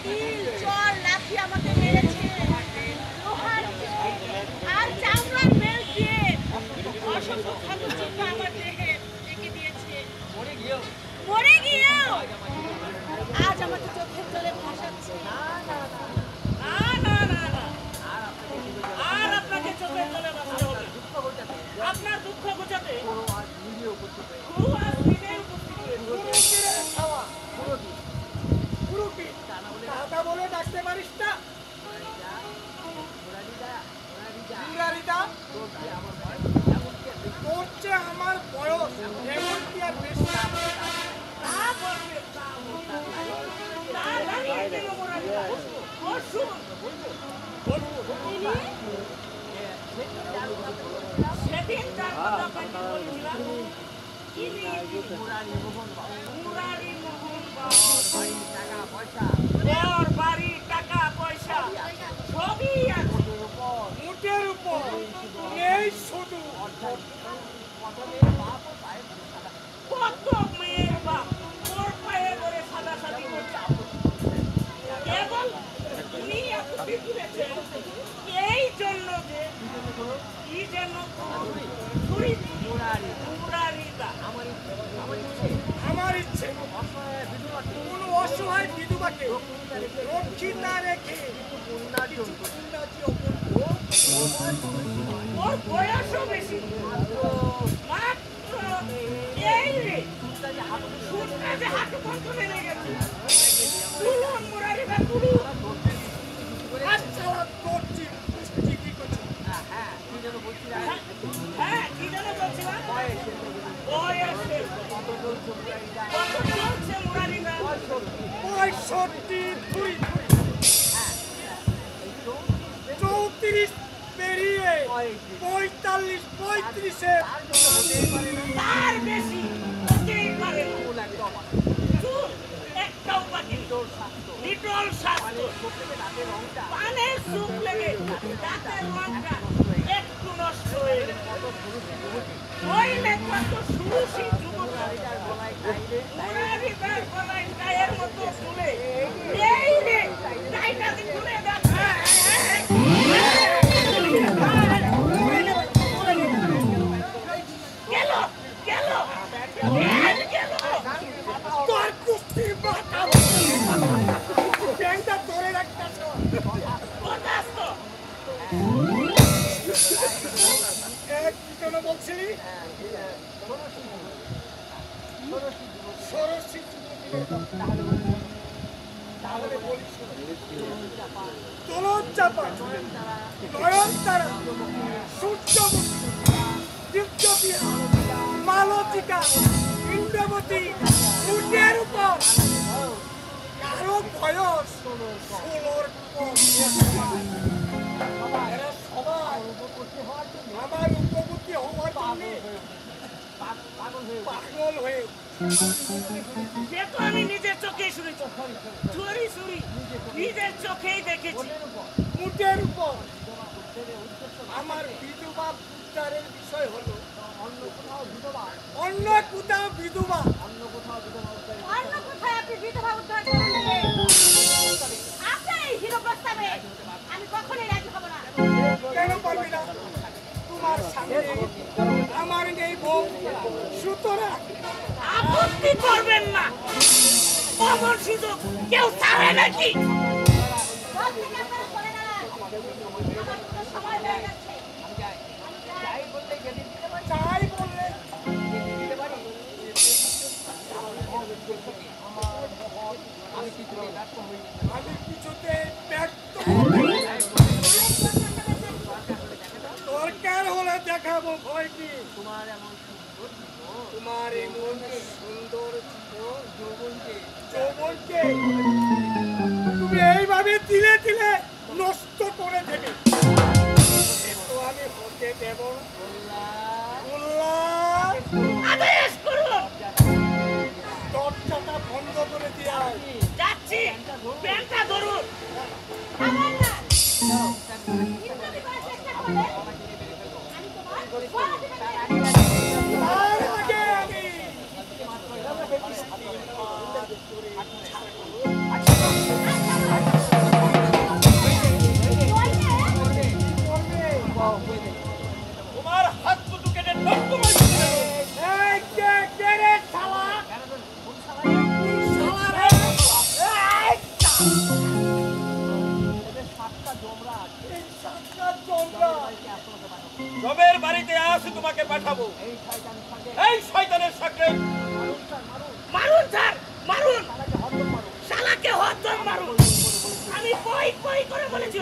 তিল চল লাঠি আমাকে মেরেছে, লোহার গেট আর চামড়ার বেল্ট দিয়ে অসংখ্য ক্ষত চিহ্ন আমার দেহে রেখে দিয়েছে। মরে গিয়েও আজ আমাকে চোখের জলে ভাসাচ্ছে। আর আপনাকে চোখের জলে ভাসাতে হবে। আপনার দুঃখ ঘোচাতে গুরু আজ নিজেই উপস্থিত হয়েছে। দাদা বলে ডাকতে পারিস না? তোর চেয়ে আমার বয়স এমন কি আর বেশি? সেদিন যার কথা আপনাকে বলেছিলাম, ওর বাড়ি টাকা পয়সা সবই আছে, মুঠের উপর নেই শুধু কত মেয়ের বাপ ওর পায়ে করে সাদাসাদি করছে। কেবল উনি এতদিন তুলেছেন এই জন্য যে কি যেন আমার ইচ্ছে কোন অসহায় বিধবাকে রক্ষী না রেখে ওর বয়সও বেশি, মাত্র এই রে সুটটা যে হাঁটু পর্যন্ত নেমে গেছে। তুলুন মুরারিদা তুলুন। আচ্ছা করছি কি করছি? হ্যাঁ কি যেন বলছিলাম, বয়সের কত চলছে মুরারিদা? 65 34 পেরিয়ে 45 35-এ তার বেশি হতেই পারে না। চুল একটাও বাকি লিটল স্বাস্থ্য, পানের সুপ লেগে দাঁতের রংটা একটু নষ্ট হয়ে নইলে কত সুরুষি যুবক মুরারিদার গলায় গায়ের মতো ফুলে এই রে গাইটা খুলে যাচ্ছে। তোর কুস্তি বাঁচাও ব্যাংকটা ধরে রাখতে এক কেন বলছিলি? ষোড়শী তাহলে বলিস দোলনচাপা, নয়নতারা, সূর্যমুখী, দিব্যবিহা, মালতিকা, ইন্দ্রবতী, উটের উপর কারো বয়স 16-র কম। এরা সবাই আমার উপবর্তী হওয়ার জন্য পাগল হয়ে সে তো আমি নিজের চোখেই শুনেছি, চুরি চুরি নিজের চোখেই দেখেছি। উটের উপর আমার বিধবা উদ্ধারের বিষয় হলো অন্য কোথাও বিধবা অন্য কোথায় আপনি বিধবা উদ্ধার করবেন? আপনার এই হিরো প্রস্তাবে আমি কখনোই রাজি হব না। কেন পারবি না? তোমার সামনে আমার নেই বউ, সুতরাং আপত্তি করবেন না। অমর সুযোগ কেউ ছাড়ে নাকি? দশ থেকে আপনারা সরে দাঁড়ান। আমার তো সময় হয়ে গেছে। চাই বললে আমি কিছুতে ব্যর্থ দরকার হলে দেখাবো ভয় কি? তোমার এমন সুন্দর যৌবনকে তুমি এইভাবে তিলে তিলে নষ্ট করে দেবে, তো আমি হতে দেব না। আদেশ করুন। দরজাটা বন্ধ করে দিয়ে আয়। যাচ্ছি, প্যান্টটা ধরুন। আমার না ইন্দ্রজি করার চেষ্টা করলে আমি তোমার গলা টিপে তার আগে আমি শয়তানের সাথে মারুন স্যার, মারুন, শালাকে হত্যা মারুন। আমি কই কই করে বলেছি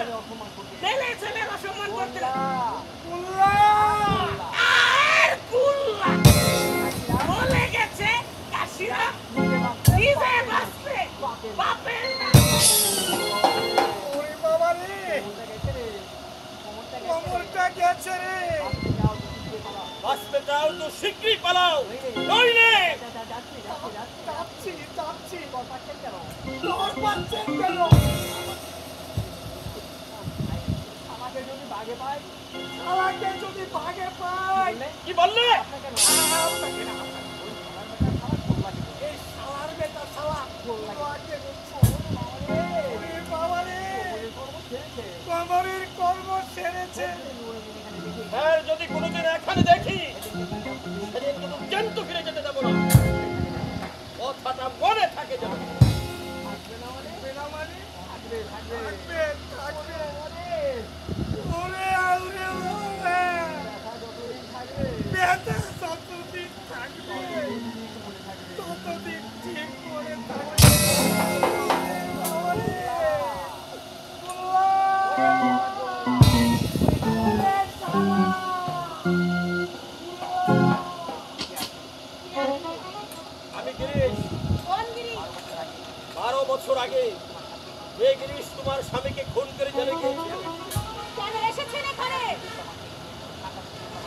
ছেলে ছেলের অসম্মান করতে না। আর কুল্লা বলে গেছে কাশিরা নিজে বাঁচবে বাপের না। ওরে বাবা রে, কোমরটা গেছে রে। বাঁচতে চাও তো শীঘ্রই পালাও, নইলে যাচ্ছি যাচ্ছি, তোর পাচ্ছেন কেন? আমাকে যদি ভাগে পাই, কি বললে? এই শালার বেটা শালা তোমাকে ওরে বাবা রে, কোমরের কর্ম সেরেছে। আর যদি কোনোদিন এখানে দেখি সেদিন কোনো জন্তু ফিরে যেতে দেবো না, কথাটা মনে থাকে যেন। ওরে আউরে ওরে, বেটা যতদিন থাকবে ততদিন ঠিক করে থাকবে। আমি গিরিশ, কোন গিরি? 12 বছর আগে যে গিরিশ তোমার স্বামীকে খুন করে জেলে গিয়েছিল। কেন এসেছেন এখানে?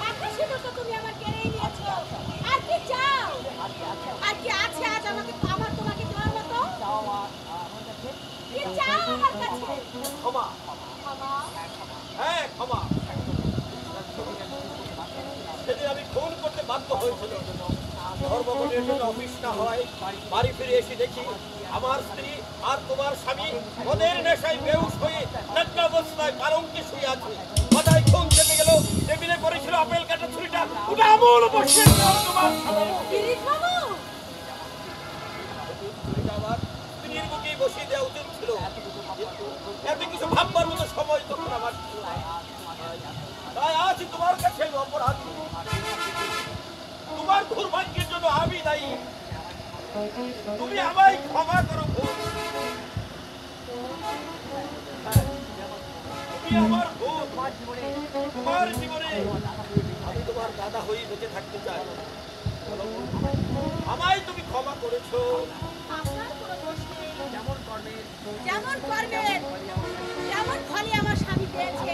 একটা সিঁদুর তো তুমি আমার কেড়েই নিয়েছো। আর কি চাও? আর কি আছে আজ আমার তোমাকে দেওয়ার মতো? কি চাও আমার কাছে? ক্ষমা, ক্ষমা? হ্যাঁ ক্ষমা। সেদিন আমি খুন করতে বাধ্য হয়েছিল। ধর্মঘটের জন্য অফিস না হয় বাড়ি ফিরে এসে দেখি আমার স্ত্রী আর তোমার স্বামী মদের নেশায় বেহুশ হয়ে নগ্ন অবস্থায় পালঙ্কে শুয়ে আছে। মাথায় খুন চেপে গেল, টেবিলে পড়েছিল আপেল কাটা ছুরিটা, ওটা আমল বসিয়ে দিলাম তোমার সামনে। গিরিশ বাবু, ছুরিটা আমার স্ত্রীর বুকেই বসিয়ে দেওয়া উচিত ছিল, কিন্তু এত কিছু ভাববার মতো সময় তখন আমার ছিল না। তাই আজ তোমার কাছে আমি অপরাধী, তোমার দুর্ভাগ্যের জন্য আমি দায়ী। তুমি আমায় ক্ষমা করো ভুল, তুমি আমার ভুল। তোমার জীবনে আমি তোমার দাদা হয়ে বেঁচে থাকতে চাই, আমায় তুমি ক্ষমা করেছো। আপনার কোনো দোষ নেই। যেমন করবেন তেমন ফলই আমার স্বামী পেয়েছে।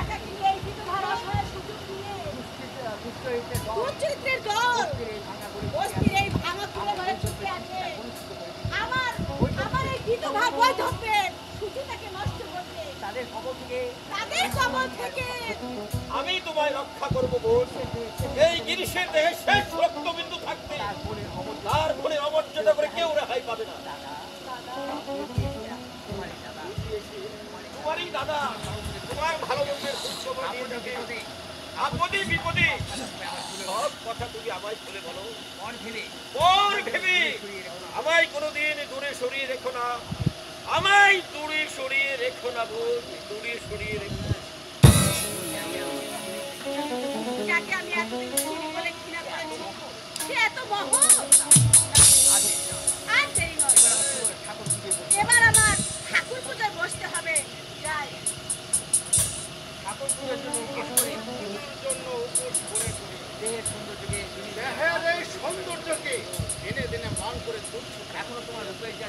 একাকিনী এই বিধবার অসহায় সুযোগ নিয়ে দুশ্চরিত্রের দল বস্তির এই ভাঙা তুলে ঘরে চুপে আছে। আমার এই বিধবা বই ধরবেন সুচিতাকে নষ্ট করবে। তাদের কবল থেকে আমি তোমায় রক্ষা করবো বোন। এই গিরিশের দেহে শেষ রক্তবিন্দু থাকবে তার ফলে অমর্যাদা করে কেউ রেহাই পাবে না। তোমারই দাদা তোমার ভালো মন্দের খোঁজখবর নিয়ে যাবে, আপদে বিপদে সব কথা তুমি আমায় খুলে বলো। পর ভেবে আমায় কোনোদিন দূরে সরিয়ে রেখো না, আমায় দূরে সরিয়ে রেখো না বোন, দূরে সরিয়ে রেখো না। যাকে আমি এতদিন চিনি বলে ঘৃণা করেছি সে এত মহৎ। আর দেরি নয়, এবার আমার ঠাকুর পূজায় বসতে হবে। যাই। দেহের এই সৌন্দর্যকে দিনে দিনে মান করে তুলছ। এখনো তোমার রূপের যা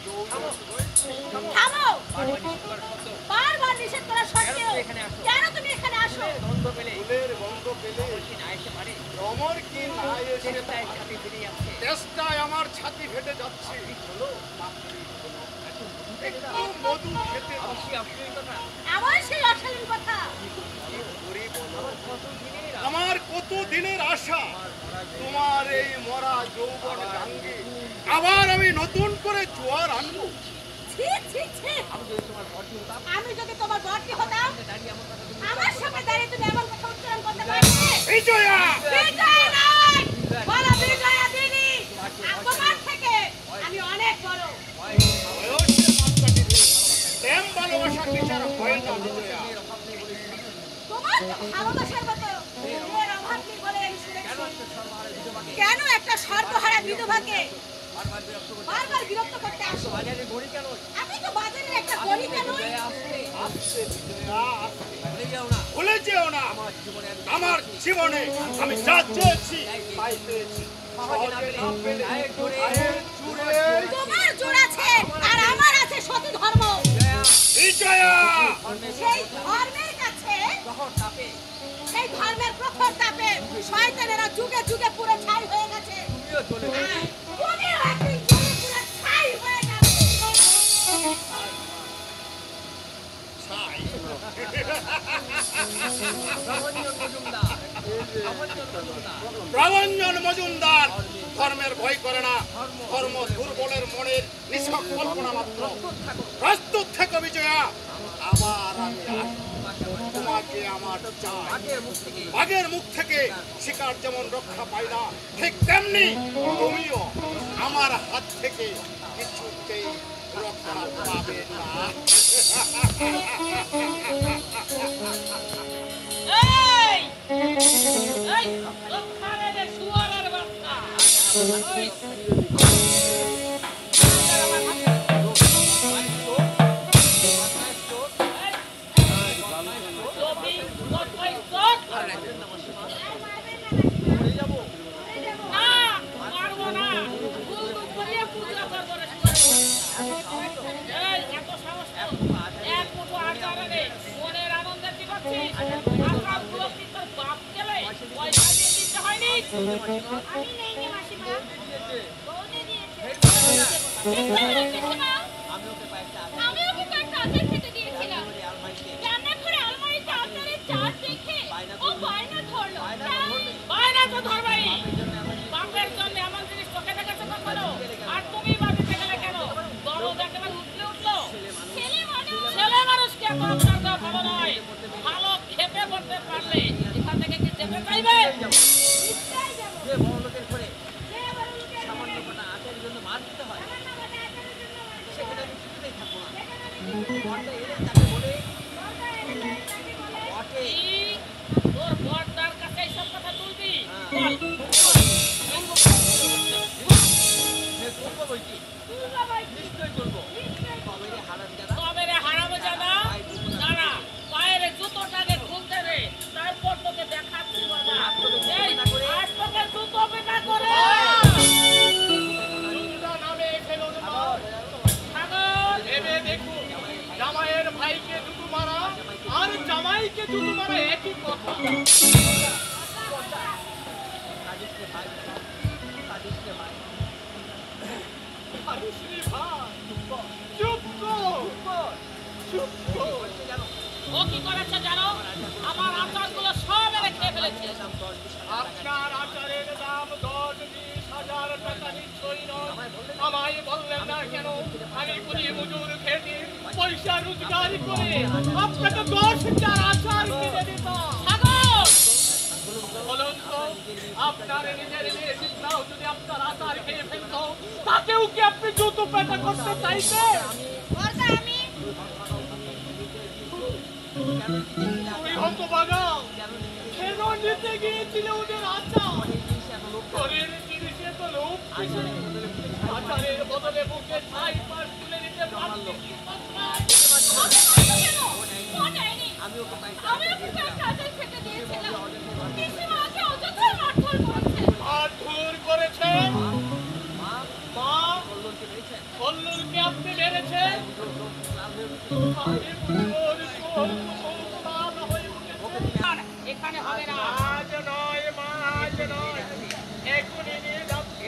যৌবন রয়েছে, থামো! বারবার নিষেধ করা সত্ত্বেও কেন তুমি এখানে আসো? ফুলের গন্ধ পেলে রমর কি না এসে চেষ্টায় আমার ছাতি ফেটে যাচ্ছে। একটু মধু খেতে আমার সেই অশালীন কথা। আমার কত দিনের আশা তোমার এই মরা যৌবন গাঙ্গে আবার আমি নতুন করে জোয়ার আনবো। ছি, ছি, ছি। আমি যদি তোমার বরটি হতাম আমার সামনে দাঁড়িয়ে তুমি এমন কথা উচ্চারণ করতে পারবে? বিজয়া! বিজয়া নয়, বলো বিজয়া দিদি। তোমার থেকে আমি অনেক বড়। প্রেম ভালোবাসা বিচার হয় না বিজয়া। তোমার তো ভালোবাসার মতো মেয়ের অভাব নেই বলে আমি শুনেছি। কেন একটা সর্বহারা বিধবাকে বারবার বিরক্ত করতে আসো? আমি তো বাজারের একটা গণিকা নই। আসছে বিজয়া, ভুলে যেও না আমার জীবনে আমি যা চেয়েছি তাই পেয়েছি। সহজে না পেলে আয়ের জোরে তোমার জোর আছে আর আমার আছে সতী ধর্ম। বিজয়া, সেই ধর্মের কাছে সেই ধর্মের প্রখর তাপে শয়তানেরা যুগে যুগে পুরো ছাই হয়ে গেছে। আর তুমিও একদিন যুগে পুরো ছাই হয়ে যাবে। ছাই। প্রভঞ্জন মজুমদার ধর্মের ভয় করে না, ধর্ম দুর্বলের মনের নিছক কল্পনা মাত্র। প্রস্তুত থেকো বিজয়া, আবার আমি আসবো। তোমাকে আমার চাই। বাঘের মুখ থেকে শিকার যেমন রক্ষা পায় না, ঠিক তেমনি তুমিও আমার হাত থেকে কিছুতেই রক্ষা পাবে না। এই এই ওখানে যে শুয়োরের বাচ্চা ওই আমি নেইনি মাসিমা, বউদি দিয়েছে। আমি ওকে কয়েকটা আচার খেতে দিয়েছিলাম। রান্নাঘরে আলমারিতে আচারের চাট দেখে ও বায়না ধরলো। বায়না তো ধরবাই, বাপের জন্য এমন জিনিস চোখে দেখেছো কখনো? আর তুমি বাড়িতে গেলে কেন? দরদ একেবারে উঠলো। ছেলে মানুষকে এত অত্যাচার দেওয়া ভালো নয়। ভালো খেতে পড়তে পারলে এখান থেকে কি যেতে চাইবে? নিশ্চয়ই যাবো। যে বড় লোকের ঘরে যে বড় লোকের সামান্য ঘরে কটা আচারের জন্য মার দিতে হয়, সামান্য কটা আচারের জন্য মারতে সেখানে হয়। আমি কিছুতেই থাকবো না। সেখানে আমি বরটা এলে তাকে বলে বড়টা এনে তাকে বলে, বটে কি? তোর বড়দার কাছে এইসব কথা তুলবি? বল। করবো বইটি, তুলবা ভাই, নিশ্চয়ই করবো। নিশ্চয়ই তবে রে হারাম জানা, তবে রে হারামজাদা, দাঁড়া, পায়ের জুতোটাকে খুলতে দে, তারপর তোকে দেখাচ্ছি বাবা। এই, আজ তোকে জুতো পেটা করে। সাগর, ভেবে দেখুন, জামাইয়ের ভাইকে জুতো মারা আর জামাইকে জুতো মারা একই কথা। কাদিসকে ভাই, কাদিসকে ভাই। আরুশ্রী ভাই, চুপ কর, চুপ কর। জানো, ও কি করেছে জানো? আমার আচারগুলো সব এনে খেয়ে ফেলেছে। আপনার আচারের দাম 10-20 হাজার টাকা নিশ্চয়ই নয়। আমায় বললেন না কেন? আমি কুলি মজুর খেতে পয়সা রোজগার করে আপনাকে 10,000 আচার কিনে দিতাম। সাগর, বলুন তো, আপনার নিজের মেয়ে শীতলাও যদি আপনার আচার খেয়ে ফেলত, তাতেও কি আপনি জুতো পেটা করতে চাইতেন? বড়টা আমি তুমি হতভাগা, কেন নিতে গিয়েছিলে ওদের আচার? শরীর জিনিসে তো লোভ ছিল। আচারের বদলে বুকে ছাই পাশ তুলে নিতে পারলো। আমি ওকে পাইছি। আমি ওকে কয়েকটা আচার খেতে দিয়েছিলাম। পিসিমা ওকে অযথাই মারধর করেছে। মারধর করেছে? মা মা, বল্লনকে মেরেছেন, কল্লুরকে আপনি মেরেছেন? আমি পুজোর চোখ লাল হয়ে উঠেছে। এখানে হবে না। আজ নয় মা, আজ নয়, এক্ষুনি নিয়ে যাচ্ছি।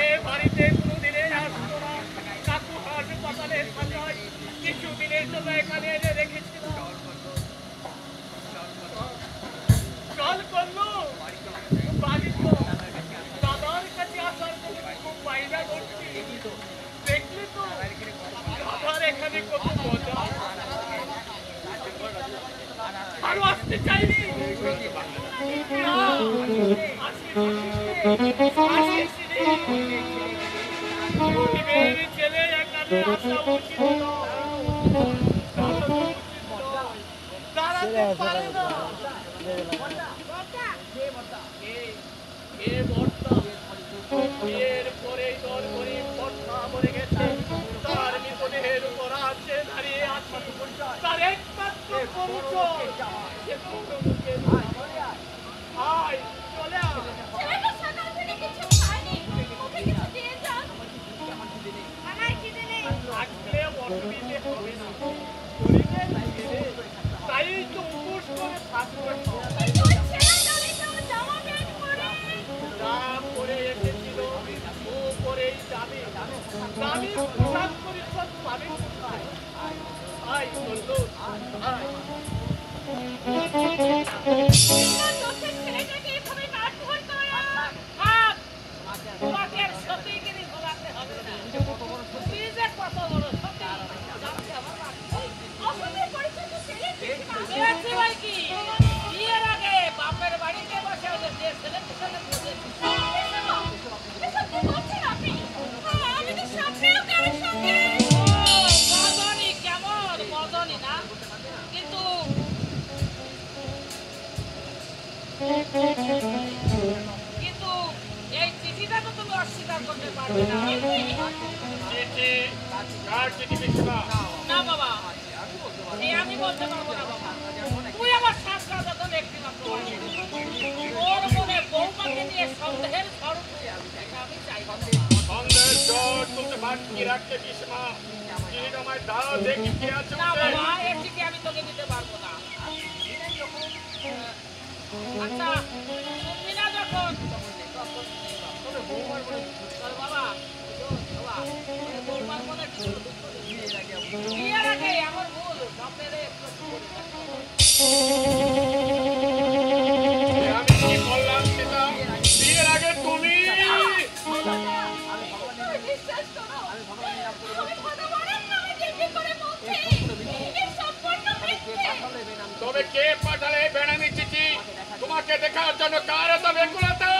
এ বাড়িতে কোনোদিনে আসতো না। কাকু হাসপাতালে থাকায় কিছুদিনের জন্য এখানে এনে রেখেছিলাম। চল করলো বাড়ি তো দাদার কাছে আসার জন্য খুব বাইরা করছি। দেখলি তো দাদার এখানে কত মজা। আরো আসতে চাইনি। না, আসিস রে। গরিবের ছেলে এখানে আসা উচিত নয়। এরপরেই তোর গরিব বর্ষা মরে গেছে, তার মৃতদেহের উপর আছে দাঁড়িয়ে আছে তার একমাত্র পরিচয়। আয় চলে আয়। ছেলেটা সকাল থেকে কিছু খায়নি, ওকে কিছু দিয়ে যাও। আমার খিদে নেই। থাকলে অসুবিধে হবে না, শরীরে ছেলে তাই তো উপোস করে থাকবে। কিন্তু ওই ছেলেটারই তো জামা প্যান্ট পরে। যা পরে এসেছিল ও পরেই যাবে, দামি পোশাক পরিচ্ছদ পাবে কোথায়? আয় বন্ধু আয়। তোমার দোষের ছেলেটাকে এভাবে মারধর করা। থাক, তোমাকে আর সতীগিরি ভোলাতে হবে না। তুমি যে কত বড় সতী, জানতে আমার বাকি নেই। অসতের পরিচয় তো ছেলের দেখি না। পেয়েছি ভাই কি? বিয়ের আগে বাপের বাড়িতে বসে ওদের যে ছেলের সাথে বসেছি। এসব কি করছেন আপনি? আমি তো স্বপ্নেও কারোর সঙ্গে। ও, মদনী কেমন? মদনী না? কিন্তু কিন্তু এই চিঠিটা তো তুমি অস্বীকার করতে পারবে না। চিঠি কার চিঠি বিষ্ণা? না বাবা, আমি বলতে পারবো না বাবা। তুই আমার শাস্ত্র যখন একটি মাত্র ওর মনে বৌমাকে নিয়ে সন্দেহের ঝড় উঠে এটা আমি চাই বাবা। সন্দেহের জ্বর তুলতে বাকি রাখতে বিষ্ণা, চিঠিটা আমায় দাও দেখি কি আছে না ওতে। বাবা, এর চিঠি আমি তোকে দিতে পারবো না। আচ্ছা, তুমি না যখন চল বাবা, বৌমার মনে কিছু বিয়ের আগে আমার ভুল স্বপ্নের একটু করে রাখতে হবে। আমি কি বললাম সেটা? বিয়ের আগে তুমি তুমি বিশ্বাস করো। আমি ভগবানের নামে দিব্যি করে বলছি, এই সম্পূর্ণ মিথ্যে। তবে কে পাঠালে বেনামি চিঠি? তোমাকে দেখার জন্য কার এত ব্যাকুলতা?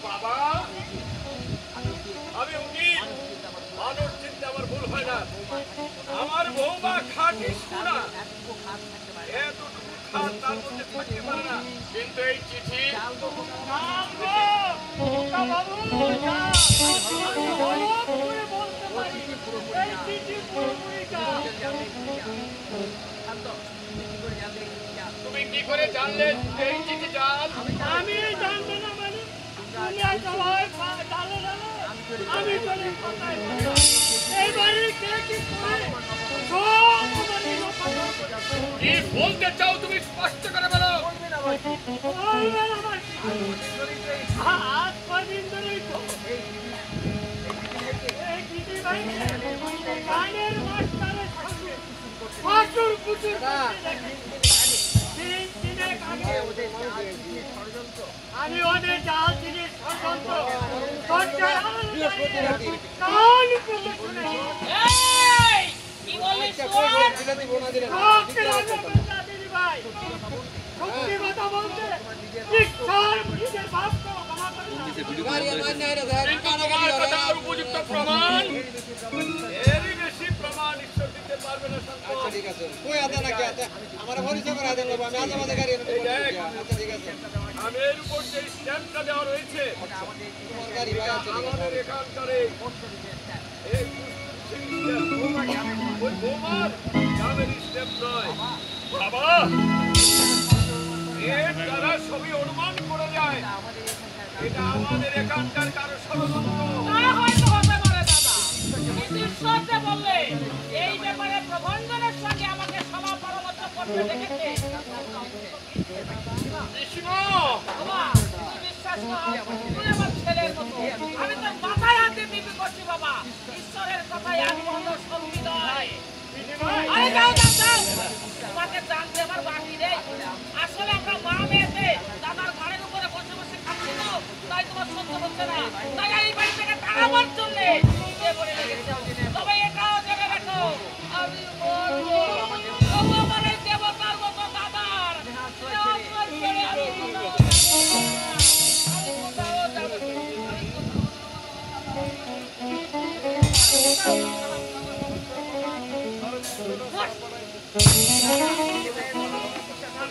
বাবা আমি উকিল, মানুষ চিনতে আমার ভুল হয় না। আমার বৌমা খাঁটি সোনা, এতটুকু খাট তার মধ্যে থাকতে পারে না। কিন্তু এই চিঠি তুমি কি করে জানলে এই চিঠি জাল? আমি জানবো না মানে তুমি আর সবাই জানো না। আমি তোদের কোথায় এই বাড়ির কে কি করে কি বলতে চাও তুমি স্পষ্ট করে বলো। আমি ওদের জাল জিনিস এই, কি বললি শোন? উপযুক্ত প্রমাণ এরই বেশি প্রমাণ ঈশ্বর দিতে পারবে না। ঠিক আছে কই আদা নাকি আদা আমার পরিচয় করে আদা নেব আমি আদা মাঝে গাড়ি এনে দেব আচ্ছা ঠিক আছে আমি এর উপর যে স্ট্যাম্পটা দেওয়া রয়েছে তোমার গাড়ি ভাই আছে আমাদের এখানকার এই ওই বোমার নামের স্ট্যাম্প নয় বাবা। এর দ্বারা সবই অনুমান করে যায় এটা আমাদের এখানকার কারো ষড়যন্ত্র। তা হয়তো হতে পারে দাদা, কিন্তু ঈশ্বর যে বললে এই ব্যাপারে প্রবন্ধনের সঙ্গে আমাকে সভা পরামর্শ করতে দেখেছে। কৃষ্ণ বাবা, তুমি বিশ্বাস করো, তুই আমার ছেলের মতো। আমি তোর মাথায় হাতে দিবি করছি বাবা, ঈশ্বরের কথায় একমাত্র সত্যি নয়। আরে যাও যাও যাও, তোমাকে জানতে আমার বাকি নেই। আসলে আমরা মা মেয়েতে দাদার ঘাড়ের উপরে বসে বসে খাচ্ছি তো, তাই তোমার সহ্য হচ্ছে না। তাই এই বাড়ি থেকে তাড়াবার জন্য বলে লেগেছে। তবে এটাও জেনে রাখো, আমি মরবো। তবু আমার এই দেবতার মতো দাদার আমার ছেড়ে আমি কোথাও যাবো না। আমি কোথাও যাবো না।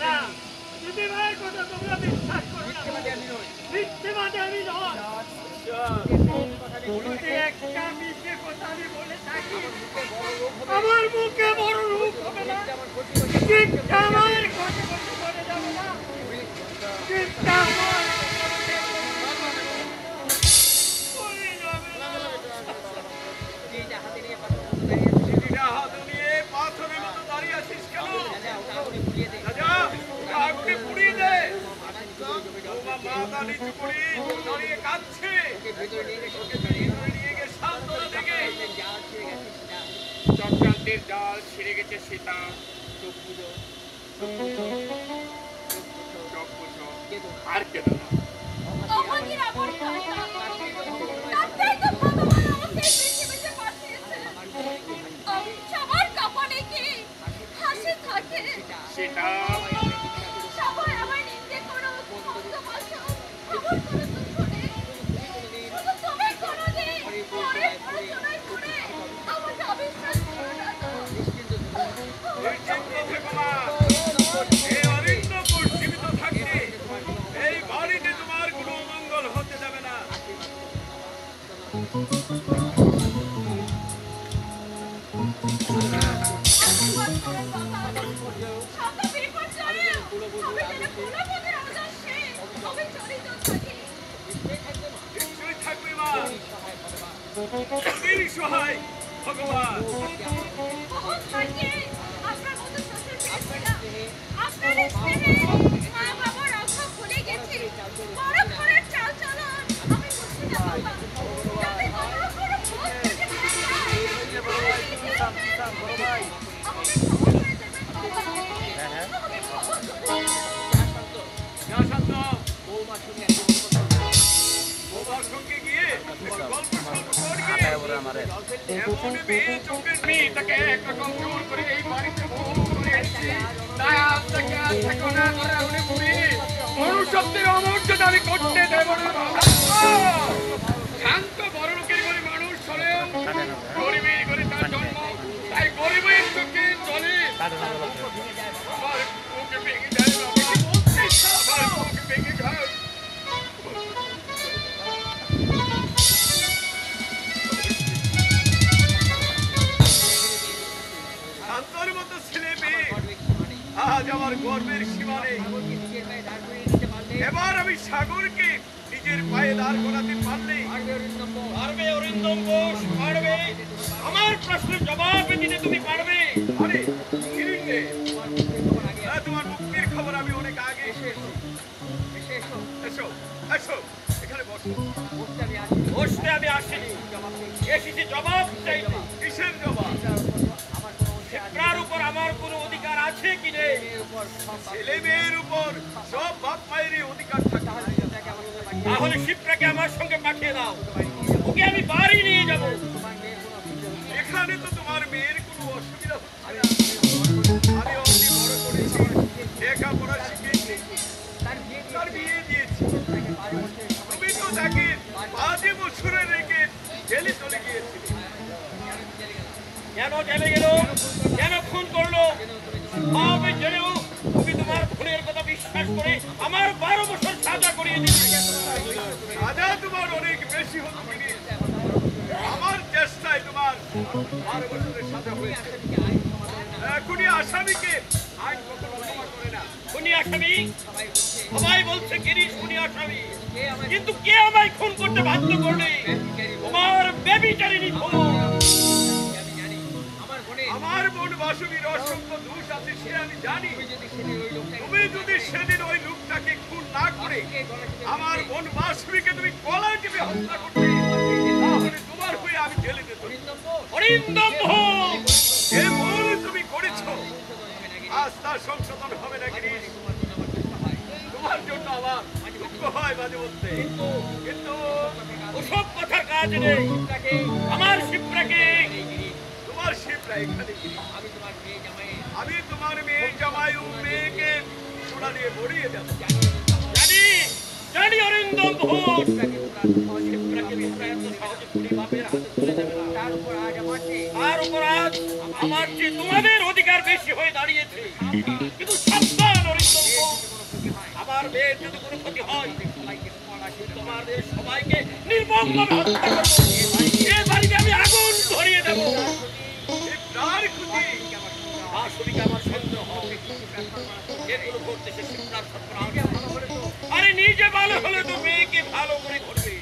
না, দিদি ভাইয়ের কথা তোমরা বিশ্বাস করো না। মিথ্যেবাদী আমি নয়। যদি একটা মিথ্যে কথা আমি বলে থাকি, আমার মুখে বড় রূপ হবে না। চিন্তা আমার ক্ষতি করতে পারে যাবে না। চিন্তা আমার করে যাবে না। চিঠিটা হাতে নিয়ে পাথরের মতো দাঁড়িয়ে আছিস কেন? রাজা, ওটা আগুনে পুড়িয়ে দে। তোমার মাথা নিচু করে দাঁড়িয়ে কাঁদছে। ওকে ভেতরে নিয়ে গিয়ে সান্ত্বনা থেকে চক্রান্তের জাল ছিঁড়ে গেছে সীতা। আর কেন না? আমাদের আমার কাকা তাই তো ভগবান আমাকে পৃথিবীতে পাঠিয়েছেন। আমি সবার কপালে কি হাসি থাকে। সেটা সবাই আমার নিন্দে করো, ছন্দ বাসো, খবর করো দুঃখনে। শুধু তুমি কোনোদিন পরের আলোচনায় করে আমাকে অবিশ্বাস করো না তো। এই অরিন্দপুর জীবিত থাকতে এই বাড়িতে তোমার কোনো মঙ্গল হতে যাবে না। আশীর্বাদ করো বাবা। শত বিপর্যয়ে আমি যেন কোনো পথে অদর্শে অবিচলিত থাকি। নিশ্চয়ই থাকবে মা। তুমি সহায় ভগবান। বহুত ভাগ্যে আপনার মতো শ্বশুর পেয়েছিলাম। আপনার প্রেমে মা বাবার রক্ষা ভুলে গেছি। বড় ঘরের চাল চলন আমি বুঝি না বাবা। যাতে কখনো কোনো ভুল থেকে না যায়। আমাকে ক্ষমা করে দেবেন বাবা। আমাকে ক্ষমা করে দেবেন। যা শান্ত। বৌমার সঙ্গে গিয়ে গল্প সল্প কর গিয়ে। এমন মেয়ে চোখের মেয়ে তাকে একরকম জোর করে এই বাড়িতে বউ করে এনেছি। তাই আজ থেকে না করে উনি বুড়ি মনুষ্যত্বের অমর্যাদা আমি করতে দেব না বাবা। শান্ত বড় লোকের ঘরে মানুষ হলেও গরিবের ঘরে তার জন্ম। তাই গরিবের চোখে চলে। আমার মুখে ভেঙে যায় বাবা, কি বলছিস? আমার মুখে ভেঙে যায়। শান্তর মতো ছেলে মেয়ে আজ আমার গর্বের সীমা নেই। এবার আমি সাগরকে নিজের পায়ে দাঁড় করাতে পারলে পারবে অরিন্দম ঘোষ, পারবে। আমার প্রশ্নের জবাব দিতে তুমি পারবে। আরে কিরিটে, তোমার মুক্তির খবর আমি অনেক আগে এসো এসো এখানে বসো। বসতে আমি আসিনি, এসেছি জবাব চাইতে। কিসের জবাব? ক্ষেত্রার উপর আমার কোনো অধিকার আছে কি নেই? ছেলে মেয়ের উপর সব বাপ মায়েরই অধিকার থাকে। তাহলে শিবটাকে আমার সঙ্গে পাঠিয়ে দাও, ওকে আমি বাড়ি নিয়ে যাব। এখানে তো তোমার মেয়ের কোনো অসুবিধা হচ্ছে না। আমি ওকে বড় করেছি, লেখাপড়া শিখিয়েছি, তার বিয়ে দিয়েছি। তুমি তো তাকে 5 বছরে রেখে জেলে চলে গিয়েছিলে। কেন জেলে গেল? কেন খুন করলো? আমি জেনেও তুমি তোমার খুনের কথা বিশ্বাস করে আমার 12 বছর সাজা করিয়ে দিচ্ছি। সাজা তোমার অনেক বেশি হতো। আমার চেষ্টায় তোমার 12 বছরের সাজা হয়েছে। খুনি আসামিকে আইন কখনো ক্ষমা করে না। খুনি আসামি সবাই বলছে গিরিশ খুনি আসামি, কিন্তু কে আমায় খুন করতে বাধ্য করলে? তোমার বেবিচারিণী খুন। আমার বোন বাসুবীর অসংখ্য দোষ আছে সে আমি জানি। তুমি যদি সেদিন ওই লোকটাকে খুন না করে আমার বোন বাসুবীকে তুমি গলা টিপে হত্যা করতে, তাহলে তোমার হয়ে আমি জেলে যেত। অরিন্দম ঘোষ, যে ভুল তুমি করেছো আজ তার সংশোধন হবে না গিরিশ। তোমার জন্য আমার দুঃখ হয় মাঝে মধ্যে, কিন্তু ওসব কথার কাজ নেই। আমার শিবটাকে, তোমার শিবরা এখানে আমি তোমার মেয়ে জামাই ও মেয়েকে সোনা দিয়ে ভরিয়ে দেব। জানি জানি অরিন্দম ঘোষ, তার উপর আজ আমার যে তোমাদের অধিকার আর বেশি হয়ে দাঁড়িয়েছে। কিন্তু সাবধান অরিন্দম, আমার মেয়ের যদি কোনো ক্ষতি হয় তোমাদের সবাইকে নির্মমভাবে হত্যা করবো। এ বাড়িতে আমি আগুন ধরিয়ে দেব। বাসুরিকে আমার সন্দেহ হবে, এগুলো করতেছে শিবনার সর্বনাশ। আরে নিজে ভালো হলে তো মেয়েকে ভালো করে করবে।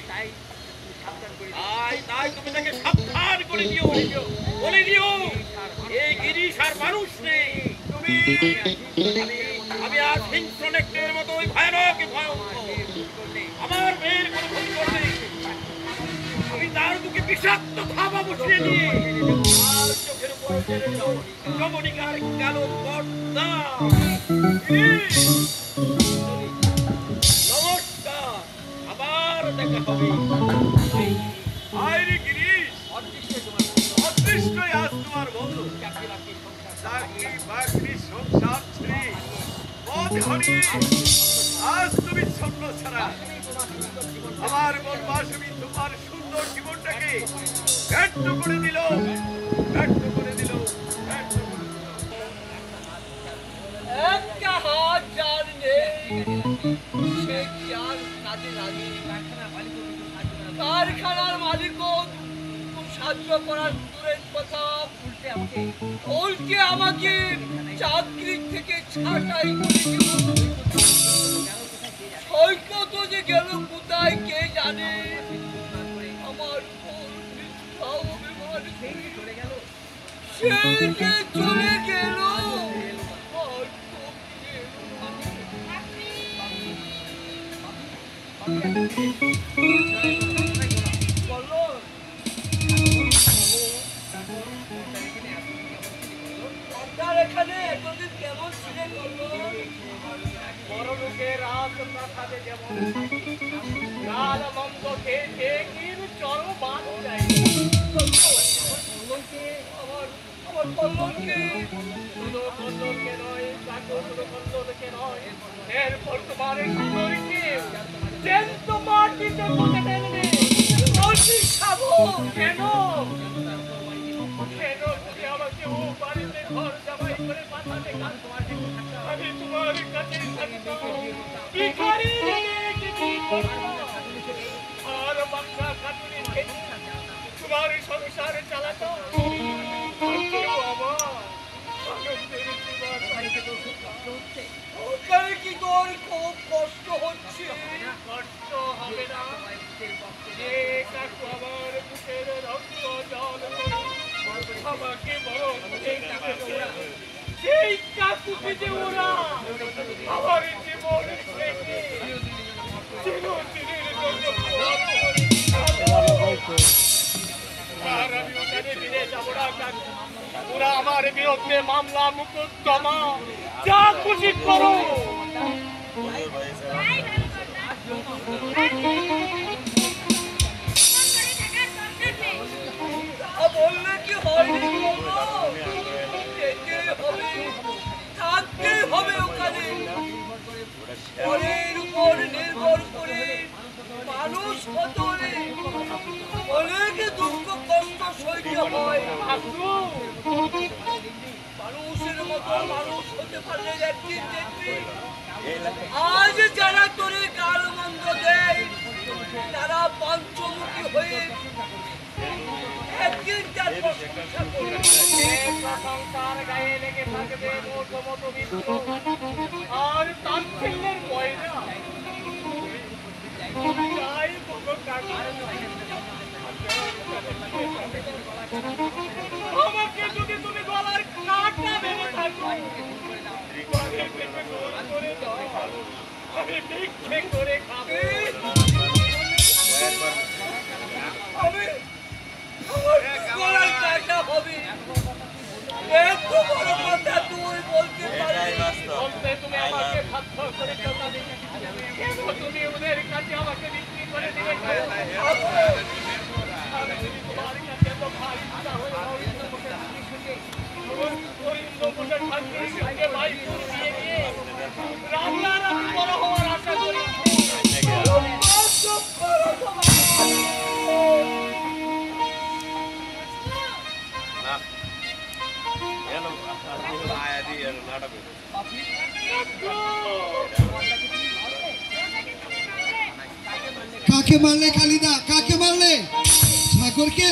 তাই তুমি তাকে সাবধান করে দিও, বলে দিও এই গিরিশ আর মানুষ নেই। তুমি আমি আর হিংস্র নেকড়ের মতো ওই ভয়ানক ভয়ঙ্কর আমার মেয়ের কোনো ক্ষতি করবে। আমি তার বুকে বিষাক্ত থাবা বসিয়ে দিয়ে আর চোখের উপর জমনিকার কালো পর্দা। নমস্কার, আবার দেখা হবে। আরে গিরিশ, অদৃষ্টই আজ তোমার বন্ধু। চাকরি বাকরি সংসার ছেড়ে মদহরি আজ তুমি ছন্ন ছাড়া। আমার মন বাসবি তোমার সুন্দর জীবনটাকে ব্যর্থ করে দিল, ব্যর্থ করে দিল, ব্যর্থ করে দিল। একটা হাত যার নেই সে কি আর কাজে লাগে? কারখানার মালিকও সাহায্য করার দূরের কথা, উল্টে আমাকে চাকরি থেকে ছাঁটাই করে দিল। সৈকত যে গেল কোথায় কে জানে। আমার সে যে চলে গেল। এখানে এতদিন কেমন ছিলেন? বড় লোকের রাজপ্রাসাদে যেমন লাল মন্দ খেয়ে কিন্তু চরম বাদ যায়। আমার কল্যাণকে শুধু কল্লোলকে নয়, শুধু কল্লোলকে নয়, এরপর তোমার এই সুন্দরীকে জ্যান্ত মাটিতে পুঁতে ফেলবে। খাবো কেন কেন তুমি আমাকে ও বাড়িতে ঘর জামাই করে পাঠাতে? আমি তোমার কাছে ভিখারি আর বাচ্চা খাতুনি তোমার সংসারে চালাতো। ওখানে কি তোর খুব কষ্ট হচ্ছে? কষ্ট হবে না, যে কাকু আমার বুকের রক্ত জল আমাকে বড় সেই কাকুকে যে ওরা আমার জীবন চিরদিনের জন্য আর আমি ওখানে ফিরে যাবো না। ওরা আমার বিরুদ্ধে মামলা মোকদ্দমা যা খুশি করো। বললে কি হয়? যেতে হবে, থাকতে হবে ওখানে। পরের উপর নির্ভর করে মানুষ হতে অনেক দুঃখ কষ্ট সইতে হয়। মানুষের মতো মানুষ হতে পারলে একদিন দেখবি আজ যারা তোরে গাল মন্দ দেয় তারা পঞ্চমুখী হয়ে একদিন তার প্রশংসা করবে। সংসার গায়ে লেগে থাকবে মতো বিদ্রোহ আর তাচ্ছিল্যের ময়না। যাই বলো কাকা, আমাকে যদি তুমি গলার কাটা বেঁধে থাকো আমি ভিক্ষে করে খাবো। গলার কাটা হবে এত বড় কথা তুই বলতে পারিস? বলতে তুমি আমাকে বাধ্য করে কেন তুমি ওদের কাছে আমাকে বিক্রি করে দিবে? আমি যদি তোমার কাছে তো ভাই রান্নার আমি বড় হওয়ার আশা করি। কাকে মারলে কালিদা? কাকে মারলে? সাগরকে?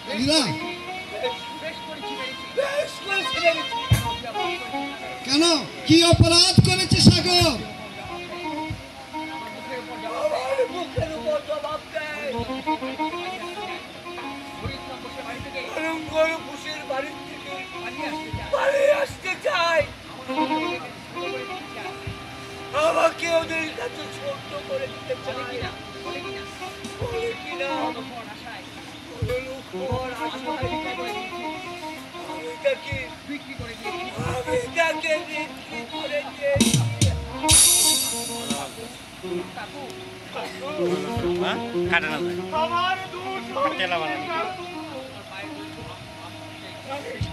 কালিদা কেন? কি অপরাধ করেছে সাগর? মুখের উপর জবাব দেয়। খুশির বাড়ির থেকে পালিয়ে আসতে চায়। আমাকে ওদের কাছে ছোট্ট করে দিতে চায় কিনা আমি তাকে বিক্রি করে দিয়েছি। আমার দোষ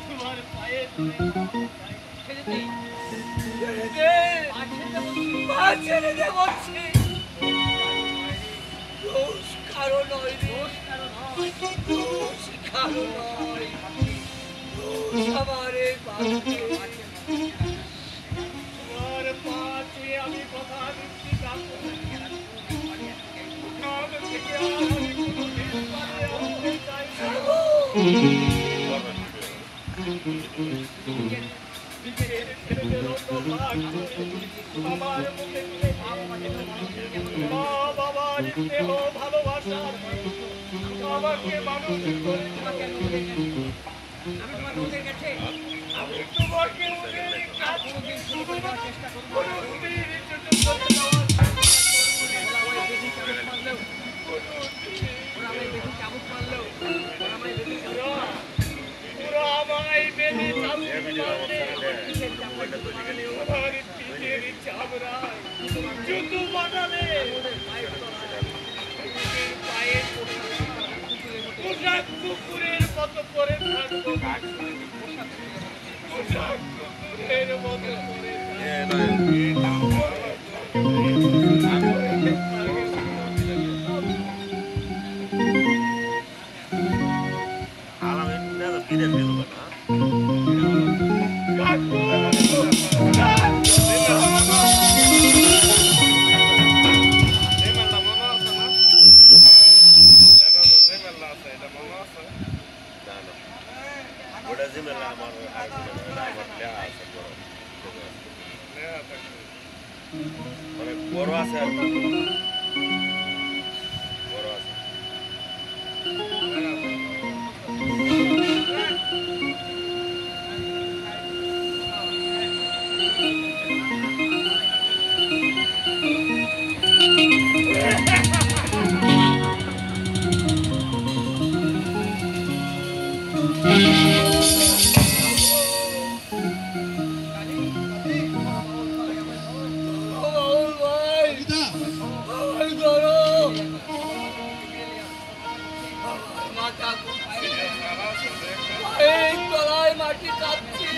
তোমার পায়ে ছেড়ে দে বলছি। দোষ কারো নয়, দোষ কারো নয়, দোষ কারো নয়, দোষ আমার এই তোমার পাশে আমি কথা দিচ্ছি কাকু। থেকে আর আমি কোনোদিন পারে আসতে চাই না। আমার মুখে মা বাবার স্নেহ ভালোবাসা আমাকে মানুষ করে আমি তোমাকে ওদের কাজ চেষ্টা করবো। আমায় বেঁধে জুতো বানালে পায়ে পোশাক কুকুরের মতো করে থাকবো, পোশাক কুকুরের মতো করে বড় আছে আর বড় আছে মাটি কাটছি।